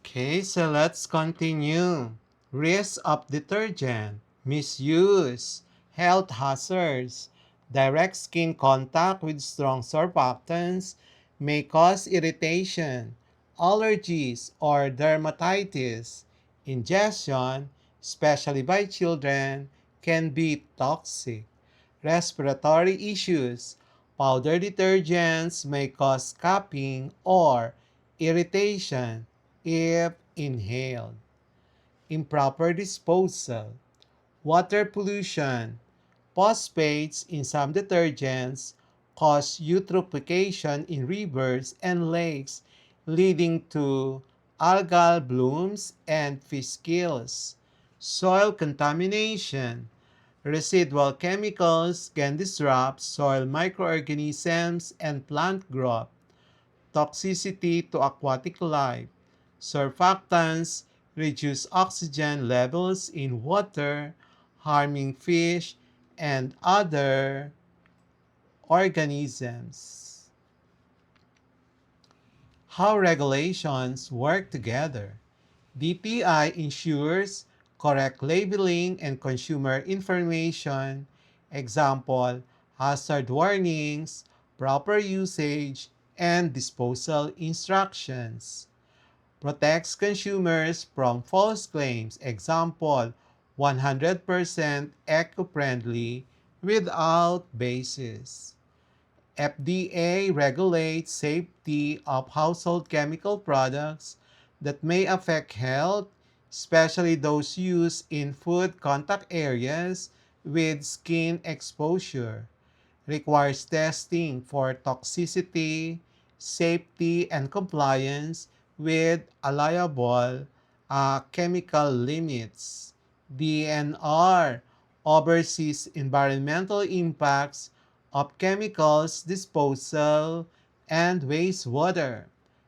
Okay, so let's continue. Risk of detergent, misuse, health hazards, direct skin contact with strong surfactants may cause irritation, allergies, or dermatitis. Ingestion, especially by children, can be toxic. Respiratory issues, powder detergents may cause coughing or irritation if inhaled. Improper disposal, water pollution, phosphates in some detergents cause eutrophication in rivers and lakes, leading to algal blooms and fish kills. Soil contamination, residual chemicals can disrupt soil microorganisms and plant growth. Toxicity to aquatic life. Surfactants reduce oxygen levels in water, harming fish and other organisms. How regulations work together. DTI ensures correct labeling and consumer information, example, hazard warnings, proper usage, and disposal instructions. Protects consumers from false claims, example, 100% eco-friendly without basis. FDA regulates safety of household chemical products that may affect health, especially those used in food contact areas with skin exposure. Requires testing for toxicity, safety, and compliance with allowable chemical limits. DNR oversees environmental impacts of chemicals disposal and wastewater,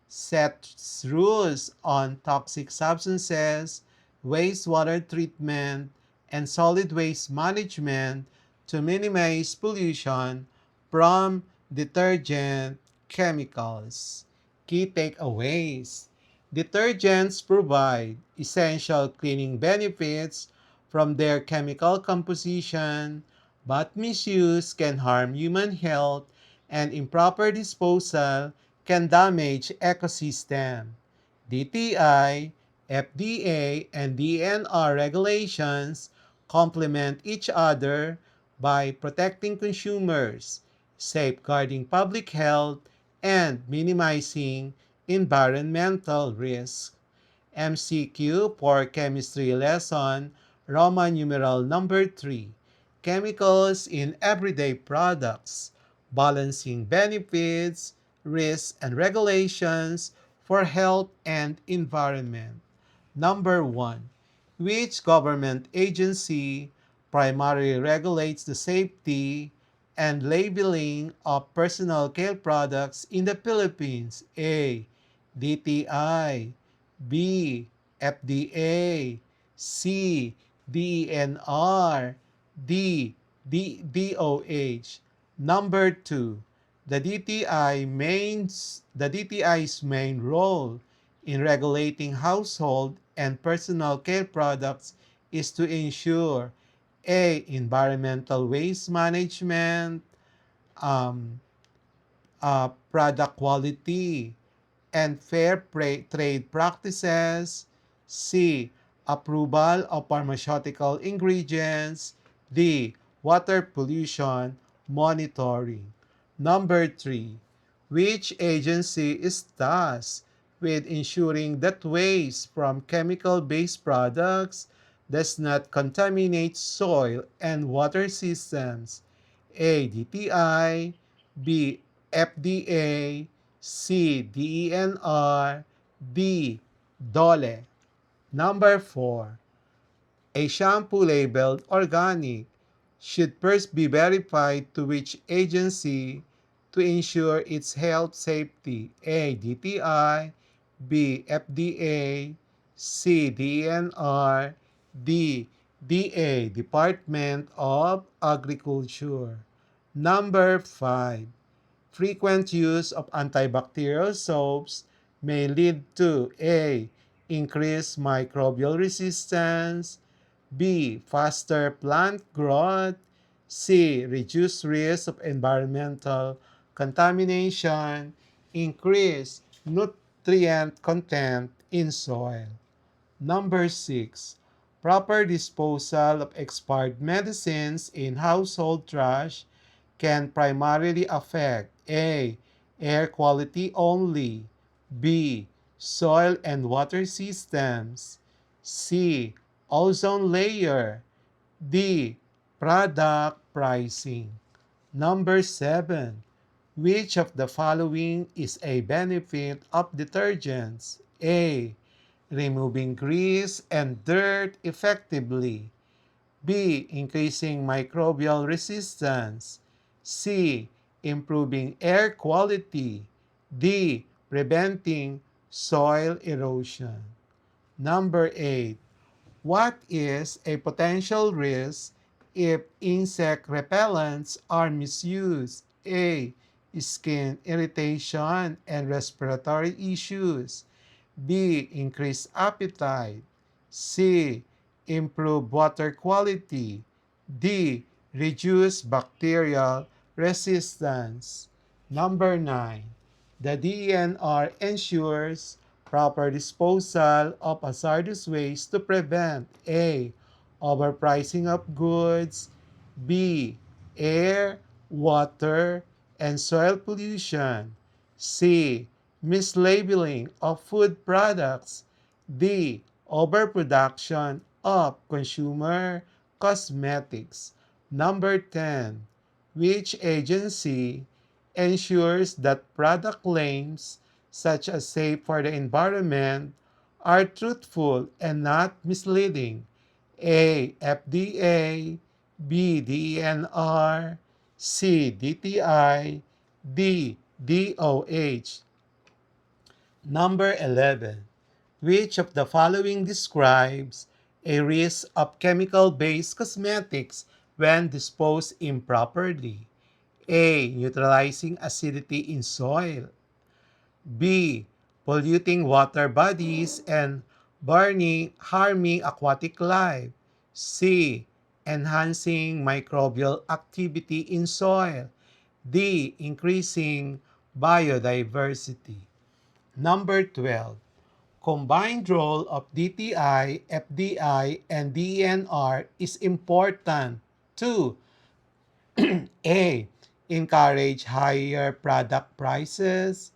sets rules on toxic substances, wastewater treatment, and solid waste management to minimize pollution from detergent chemicals. Key takeaways: detergents provide essential cleaning benefits from their chemical composition, but misuse can harm human health and improper disposal can damage ecosystem. DTI, FDA, and DNR regulations complement each other by protecting consumers, safeguarding public health, and minimizing environmental risk. MCQ for chemistry lesson, Roman numeral number 3. Chemicals in everyday products, balancing benefits, risks, and regulations for health and environment. Number 1. Which government agency primarily regulates the safety and labeling of personal care products in the Philippines? A. DTI, B. FDA, C. DENR, D. DOH. Number 2. The DTI's main role in regulating household and personal care products is to ensure A. Environmental waste management, um, product quality, and fair trade practices. C. Approval of pharmaceutical ingredients. D. Water pollution monitoring. Number 3. Which agency is tasked with ensuring that waste from chemical-based products does not contaminate soil and water systems? A. DTI, B. FDA, C. DENR, D. DOLE. Number 4. A shampoo labeled organic should first be verified to which agency to ensure its health safety. A. DTI, B. FDA, C. DENR, D. DA, Department of Agriculture. Number 5. Frequent use of antibacterial soaps may lead to A. increase microbial resistance, B. Faster plant growth, C. Reduce risk of environmental contamination, increase nutrient content in soil. Number 6. Proper disposal of expired medicines in household trash can primarily affect A. Air quality only, B. Soil and water systems, C. Ozone layer, D. Product pricing. Number 7. Which of the following is a benefit of detergents? A. Removing grease and dirt effectively. B. Increasing microbial resistance. C. Improving air quality. D. Preventing soil erosion. Number 8. What is a potential risk if insect repellents are misused? A. Skin irritation and respiratory issues. B. Increased appetite. C. Improve water quality. D. Reduce bacterial resistance. Number 9. The DNR ensures proper disposal of hazardous waste to prevent A. Overpricing of goods, B. Air, water, and soil pollution, C. Mislabeling of food products, D. Overproduction of consumer cosmetics. Number 10. Which agency ensures that product claims such as safe for the environment are truthful and not misleading? A. FDA, B. DENR, C. DTI, D. DOH. Number 11. Which of the following describes a risk of chemical-based cosmetics when disposed improperly? A. Neutralizing acidity in soil. B. Polluting water bodies and burning, harming aquatic life. C. Enhancing microbial activity in soil. D. Increasing biodiversity. Number 12. Combined role of DTI, FDI, and DNR is important to A. Encourage higher product prices.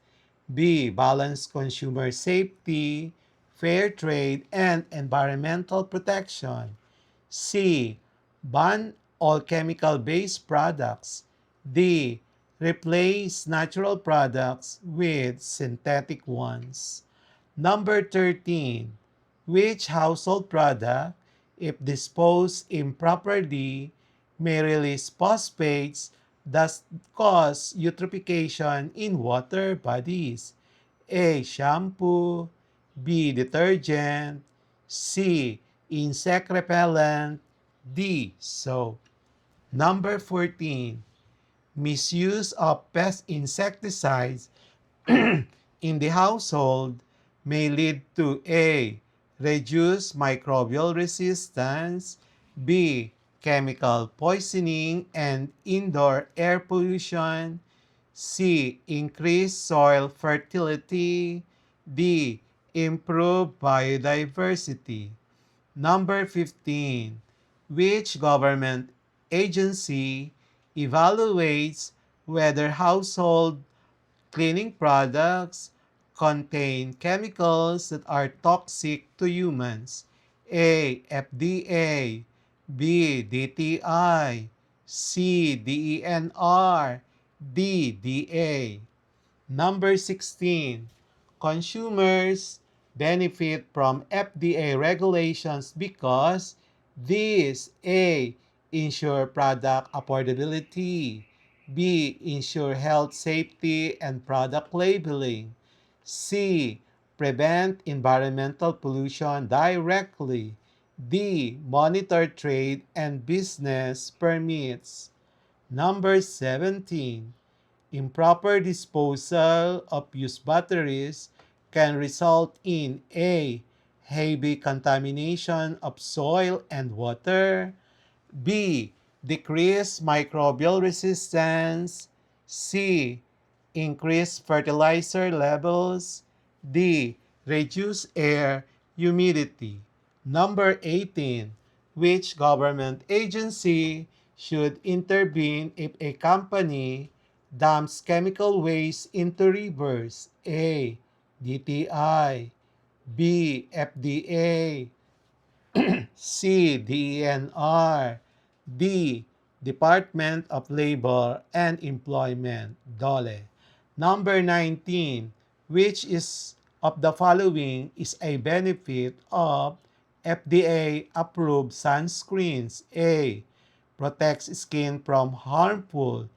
B. Balance consumer safety, fair trade, and environmental protection. C. Ban all chemical-based products. D. Replace natural products with synthetic ones. Number 13. Which household product, if disposed improperly, may release phosphates that cause eutrophication in water bodies? A. Shampoo, B. Detergent, C. Insect repellent, D. Soap. Number 14. Misuse of pest insecticides in the household may lead to A. Reduced microbial resistance, B. Chemical poisoning and indoor air pollution, C. Increased soil fertility, D. Improve biodiversity. Number 15. Which government agency evaluates whether household cleaning products contain chemicals that are toxic to humans? A. FDA, B. DTI, C. DENR, D. DA. Number 16. Consumers benefit from FDA regulations because these A. Ensure product affordability, B. Ensure health safety and product labeling, C. Prevent environmental pollution directly, D. Monitor trade and business permits. Number 17. Improper disposal of used batteries can result in A. heavy contamination of soil and water. B. Decrease microbial resistance. C. Increase fertilizer levels. D. Reduce air humidity. Number 18. Which government agency should intervene if a company dumps chemical waste into rivers? A. DTI. B. FDA. C. DENR. D. Department of Labor and Employment, DOLE. Number 19. Which is of the following is a benefit of FDA-approved sunscreens? A. Protects skin from harmful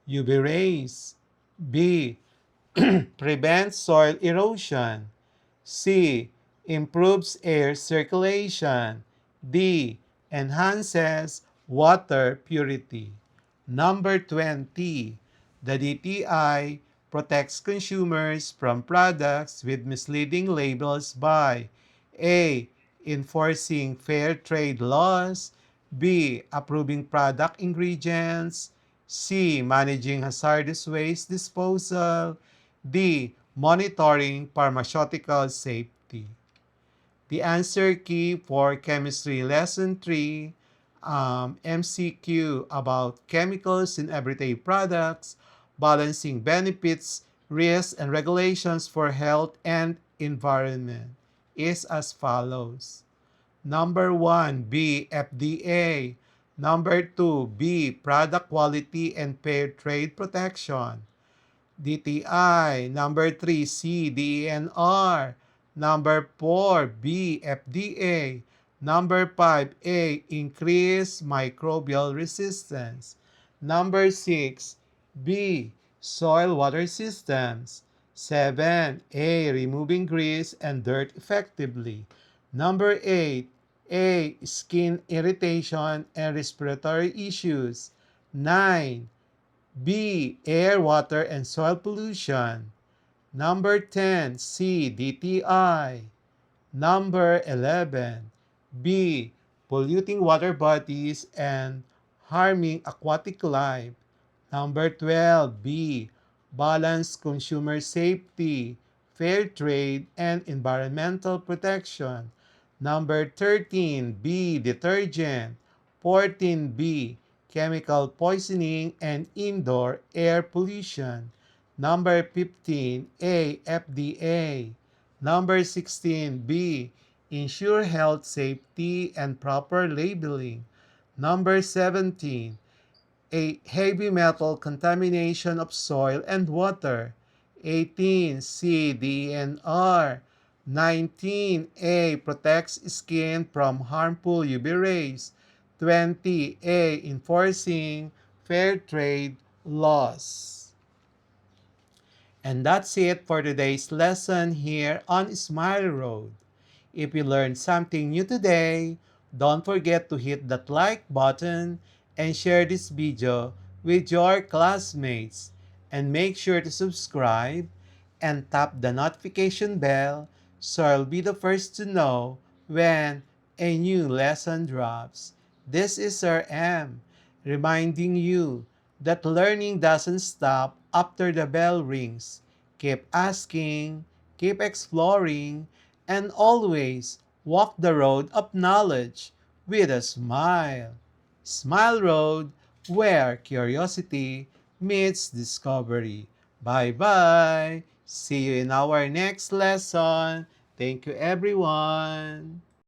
UV rays. B. Prevents soil erosion. C. Improves air circulation. D. Enhances water purity. Number 20. The DTI protects consumers from products with misleading labels by A. Enforcing fair trade laws. B. Approving product ingredients. C. Managing hazardous waste disposal. D. Monitoring pharmaceutical safety. The answer key for Chemistry Lesson 3, MCQ about chemicals in everyday products, balancing benefits, risks, and regulations for health and environment is as follows. Number 1, B, FDA. Number 2, B, Product Quality and Fair Trade Protection. DTI. Number 3, C, DENR. Number 4, B, FDA. Number 5, A, increase microbial resistance. Number 6, B, soil water systems. 7, A, removing grease and dirt effectively. Number 8, A, skin irritation and respiratory issues. 9, B. Air, water, and soil pollution. Number 10. C. DTI. Number 11. B. Polluting water bodies and harming aquatic life. Number 12. B. Balanced consumer safety, fair trade, and environmental protection. Number 13. B. Detergent. 14. B. Chemical poisoning and indoor air pollution. Number 15. A. FDA. Number 16. B. Ensure health, safety, and proper labeling. Number 17. A. Heavy metal contamination of soil and water. 18. C. DNR. 19. A. Protects skin from harmful UV rays. 20. A. Enforcing fair trade laws. And that's it for today's lesson here on Smile Road. If you learned something new today, don't forget to hit that like button and share this video with your classmates. And make sure to subscribe and tap the notification bell so you'll be the first to know when a new lesson drops. This is Sir M, reminding you that learning doesn't stop after the bell rings. Keep asking, keep exploring, and always walk the road of knowledge with a smile. Smile Road, where curiosity meets discovery. Bye-bye. See you in our next lesson. Thank you, everyone.